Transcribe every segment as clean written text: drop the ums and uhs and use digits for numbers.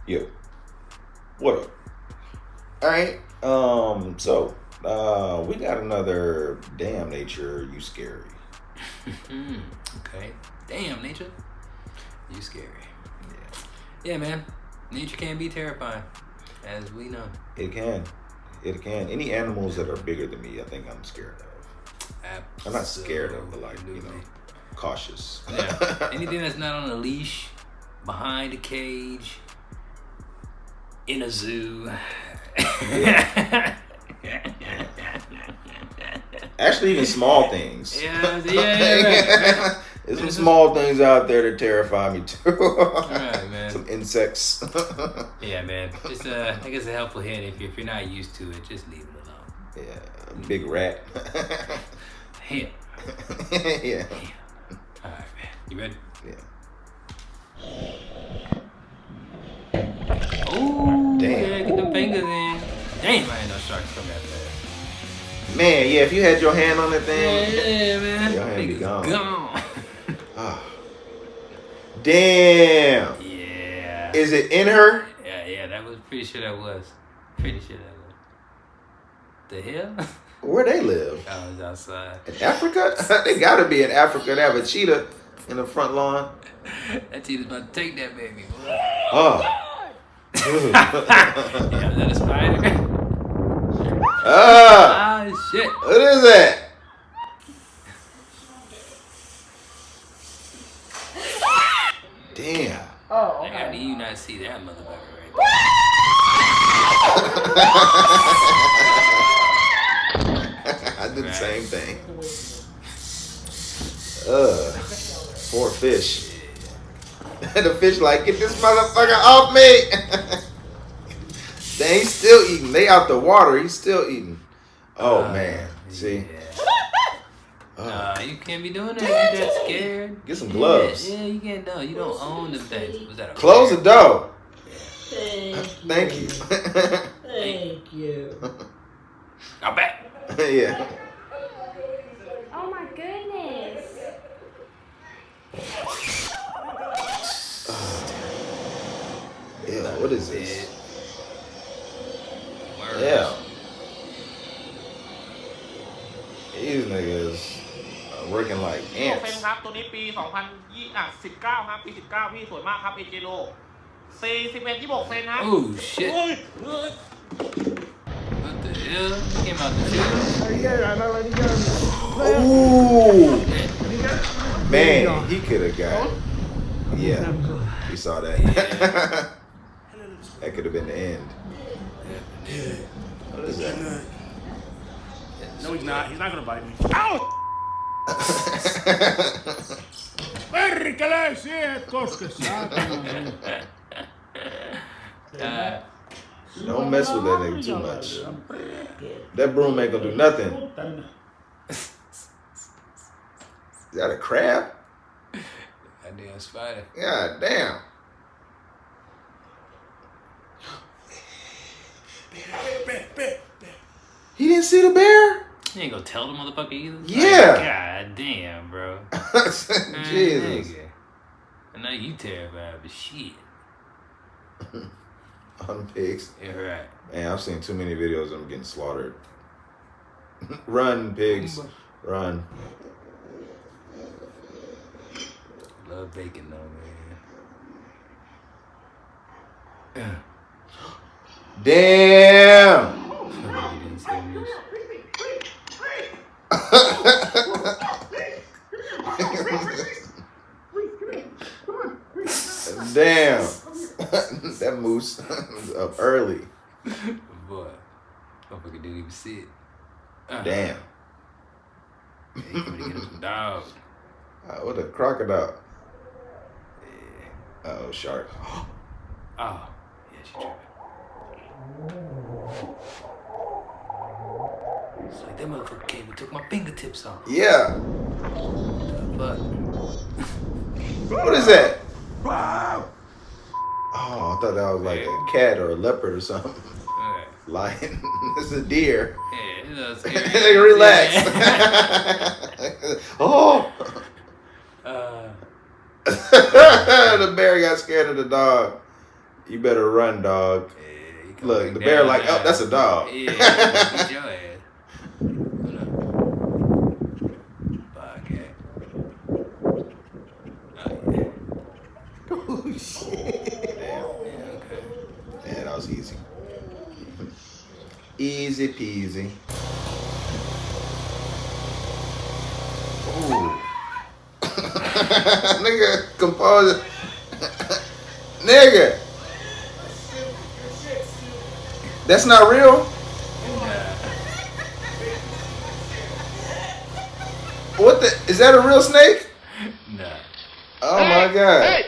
Yo, what up? All right. We got another damn nature. You scary. Okay. Damn, nature. You scary. Yeah, Yeah, man. Nature can be terrifying, as we know. it can. It can. Any animals that are bigger than me, I think I'm scared of. I'm not scared of, but cautious. Yeah. Anything that's not on a leash, behind a cage, in a zoo. Yeah. Actually, even small things. Yeah. Right. There's some small things out there that terrify me too. Alright, man. Some insects. Yeah, man. Just I guess a helpful hint if you're not used to it, just leave it alone. Yeah, a big rat. Hint. Yeah. Alright, man. You ready? Yeah. Ooh, Damn. yeah, get them fingers in. Damn, I ain't no sharks come after that. Man, yeah, if you had your hand on that thing, Yeah, man. your hand be Fingers gone. Ah. Damn. Yeah. Is it in her? Yeah, that was pretty sure that was. Pretty sure that was. The hell? Where they live? I was outside. In Africa? They gotta be in Africa. They have a cheetah in the front lawn. That cheetah's about to take that baby. Oh. Yeah, is that a spider? Ah. Ah, shit. What is that? Damn. Oh, Like, how do okay. you not see that motherfucker right I did the Right. same thing. Poor fish. The fish like, get this motherfucker off me. He's still eating. They out the water. He's still eating. Oh man. See? Yeah. You can't be doing that. You that scared. Get some gloves. Yeah, you can't know. You don't own them things. Was that a Close the door. Thank Thank you. you. Thank you. I'm back. Yeah. Oh my goodness. Yeah. What is this? Word. Yeah. These niggas are working like เฟน ants. ครับตัวนี้ปี 2019 ครับปี 19 พี่สวยมากครับเอเจโร41 26เซนครับ Oh shit. เฮ้ย What the hell? He came out the shit. Ooh. Man, he could have got. Yeah. We saw that. That could have been the end. What is that? No he's not gonna bite me Ow! Perkele siihen koske Don't mess with that nigga too much. That broom ain't gonna do nothing. Is that a crab? That damn spider. God damn. He didn't see the bear? You ain't gonna tell the motherfucker either? Yeah. Like, God damn, bro. Jesus. Nigga. I know you terrified, but shit. On the pigs. Yeah, right. Man, I've seen too many videos of them getting slaughtered. Run, pigs. Run. Love bacon though, man. Damn. You didn't say this. Damn. That moose was up early. Boy, motherfucker didn't even see it. Damn. Yeah, you better get him some dog. What a crocodile. Yeah. Oh, shark. Oh, yeah, she tripping. It's like that motherfucker came and took my fingertips off. Yeah. But What is that? Oh, I thought that was like a cat or a leopard or something. alright. Lion. It's a deer. Yeah, it was Nigga, relax. Oh. Yeah. Uh, The bear got scared of the dog. yeah, man. Oh, the bear got scared of the dog. Yeah, man. The bear got scared of the dog. You better run, dog. Yeah, look, the bear like, oh, that's a dog. Yeah, get your ass. Oh, shit. Damn. Yeah, okay. Yeah, that was easy. Easy peasy. Ooh. Nigga, compose. Nigga. That's not real? What the? Is that a real snake? Nah. Oh my god. Hey!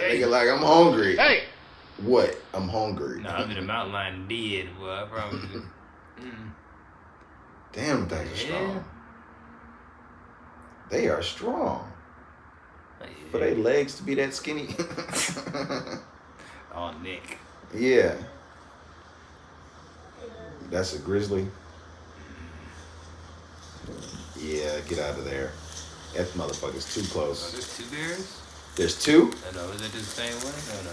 Nigga, like, I'm hungry. Hey! What? I'm hungry. Nah, I'm in the mountain lion dead, boy. I promise you. Damn, things are strong. They are strong. Yeah. For their legs to be that skinny. Oh, Nick. Yeah. That's a grizzly. Yeah, get out of there. That motherfucker's too Oh, close. there's 2 bears? There's 2? I know. Is it the same one? No.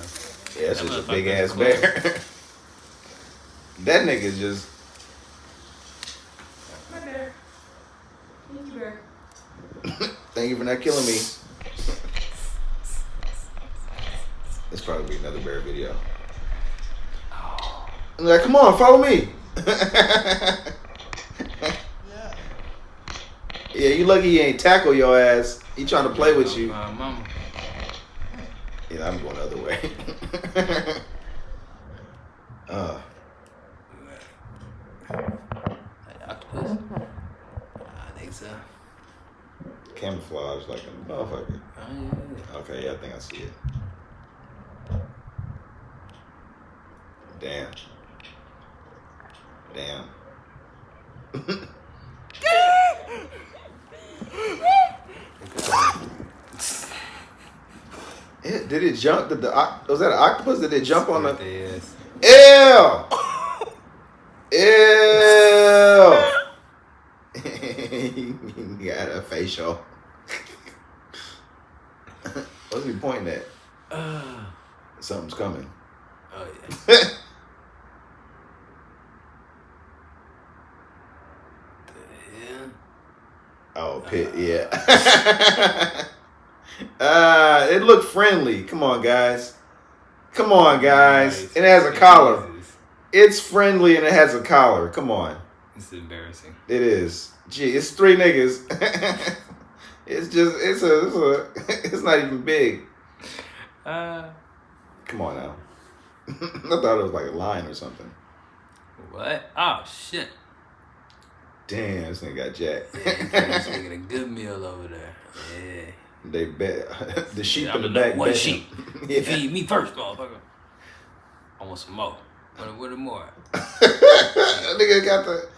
Yeah, that's That just a motherfucker's big ass close. bear. That nigga's just. Hi, bear. Thank you, bear. Thank you for not killing me. It's probably another bear video. I'm like, come on, follow me. Yeah, you lucky he ain't tackle your ass. He trying to play with you. Mama. Yeah, I'm going the other way. Octopus? I think so. Camouflage like a motherfucker. Oh, yeah. Okay, yeah, I think I see it. Damn. Did it jump? Was that an octopus? Did it jump on the? Yes. Ew! Ew! You got a facial. What's he pointing at? Something's coming. Oh, yeah. Oh, pit, yeah. It looked friendly. Come on, guys. Nice. It has a collar. Jesus. It's friendly and it has a collar. Come on. It's embarrassing. It is. Gee, it's 3 niggas. It's not even big. Come on now. I thought it was like a lion or something. What? Oh, shit. Damn, this nigga got jacked. Yeah, he's making a good meal over there. Yeah. They bet the sheep Yeah, in the I'm back. one bet sheep. him. Yeah. Feed me first, motherfucker. I want some more. What more? That nigga got the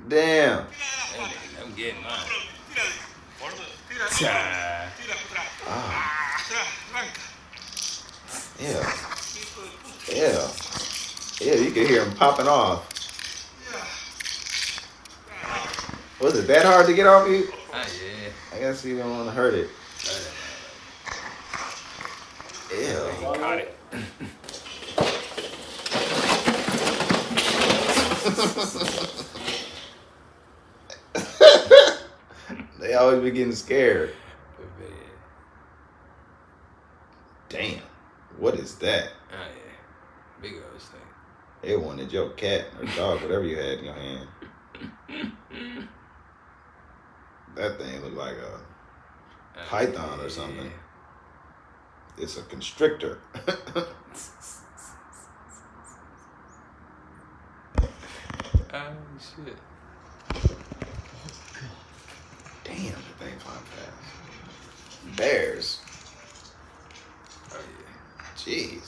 damn. I'm getting mine. Yeah, you can hear him popping off. Was it that hard to get off you? Oh, yeah. I guess you don't want to hurt it. He Ew. caught it. They always be getting scared. Damn. What is that? Oh, yeah. Big old thing. They wanted your cat or dog, whatever you had in your hand. That thing looked like a python or something. It's a constrictor. Oh, shit. Damn, that thing flying fast. Bears. Oh, yeah. Jeez.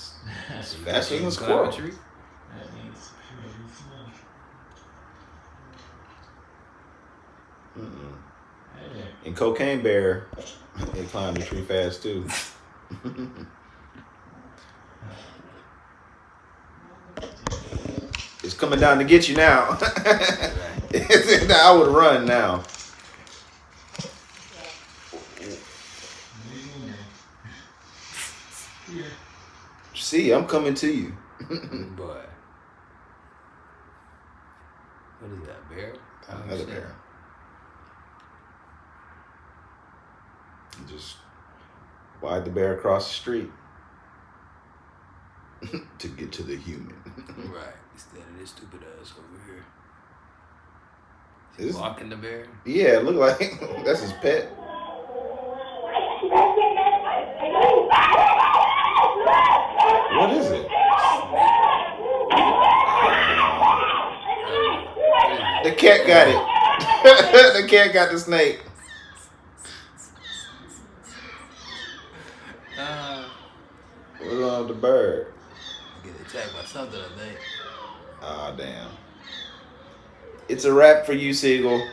It's faster than a squirrel. Mm-mm. And Cocaine Bear, they climbed the tree fast too. It's coming down to get you now. I would run now. See, I'm coming to you. Boy. What is that, bear? Another bear. You just ride the bear across the street to get to the human. Right. Instead of this stupid ass over here. Is he walking the bear? Yeah, it look like that's his pet. What is it? The cat got it. The cat got the snake. What's wrong with the bird? Get attacked by something, I think. Ah, damn. It's a wrap for you, Seagull.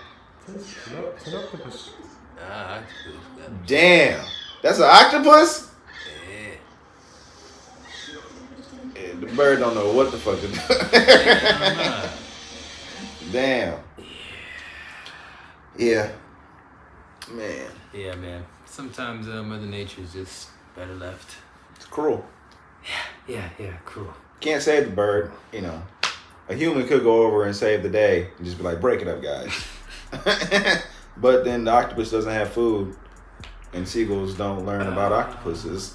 Damn. That's an octopus? Yeah, the bird don't know what the fuck to do. Damn. Yeah. Man. Yeah, man. Sometimes Mother Nature is just better left. It's cruel. Yeah, cruel. Can't save the bird, you know. A human could go over and save the day and just be like, break it up, guys. But then the octopus doesn't have food, and seagulls don't learn about octopuses.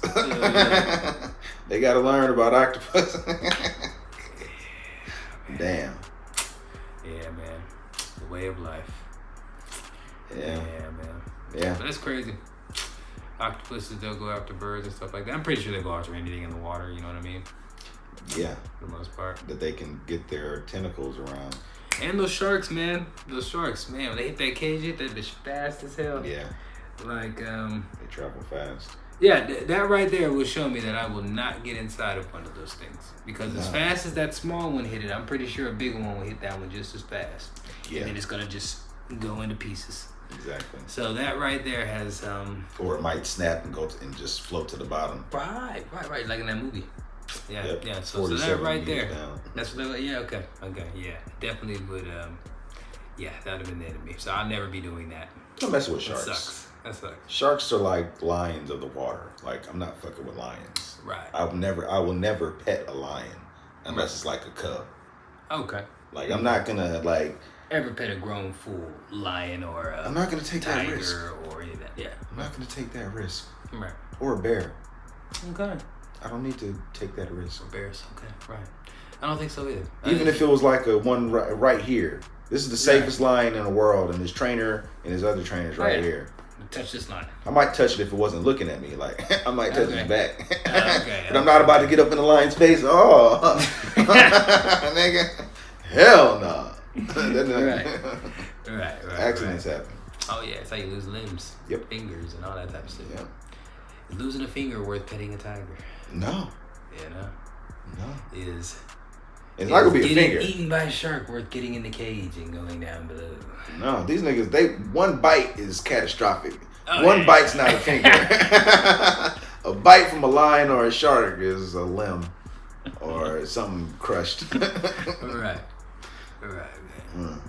They got to learn about octopus. Damn. Yeah, man. The way of life. Yeah. Yeah, man. Yeah. But that's crazy. Octopuses, they'll go after birds and stuff like that. I'm pretty sure they go after anything in the water, you know what I mean? Yeah. For the most part. That they can get their tentacles around. And those sharks, man. Those sharks, man. When they hit that cage, that bitch fast as hell. Yeah. Like, they travel fast. Yeah, that right there will show me that I will not get inside of one of those things. Because as fast as that small one hit it, I'm pretty sure a bigger one will hit that one just as fast. Yeah. And then it's going to just go into pieces. Exactly. So that right there has... or it might snap and go and just float to the bottom. Right. Like in that movie. Yeah, yep. yeah. So that right there. That's what. Yeah. Okay. Yeah. Definitely would. Yeah, that would have been the enemy. So I'll never be doing that. Don't mess with sharks. That sucks. Sharks are like lions of the water. Like, I'm not fucking with lions. Right. I will never pet a lion unless it's like a cub. Okay. Like, I'm not gonna like ever pet a grown full lion or a I'm not gonna take that risk. Or any of that. Yeah. I'm not gonna take that risk. Right. Or a bear. Okay. I don't need to take that risk. Or bears. Okay. Right. I don't think so either. Even if it was like a one right here. This is the safest lion in the world, and his trainer and his other trainers right here. Touch this line. I might touch it if it wasn't looking at me. Like, I might touch his back. Okay. But I'm not about to get up in the lion's face. Oh, nigga. Hell no. Right. Accidents happen. Oh, yeah. It's how you lose limbs. Yep. Fingers and all that type of stuff. Yep. Is losing a finger worth petting a tiger? No. Yeah, no. Is... It's not gonna be a finger. Eaten by a shark worth getting in the cage and going down below. No, these niggas, one bite is catastrophic. Oh, one bite's not a finger. A bite from a lion or a shark is a limb or something crushed. Right, man.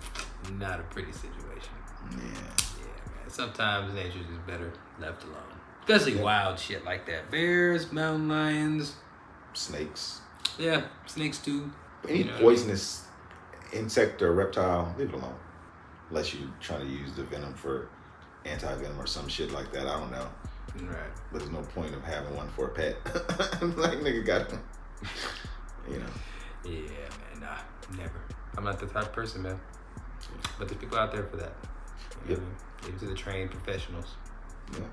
Not a pretty situation. Yeah, man. Sometimes nature's just better left alone. Especially wild shit like that. Bears, mountain lions. Snakes. Yeah, snakes too. Any poisonous insect or reptile, leave it alone. Unless you're trying to use the venom for anti-venom or some shit like that. I don't know. Right. But there's no point of having one for a pet. Like, nigga got one. You know. Yeah, man. Nah, never. I'm not the type of person, man. But there's people out there for that. You know what I mean? Maybe to the trained professionals. Yeah.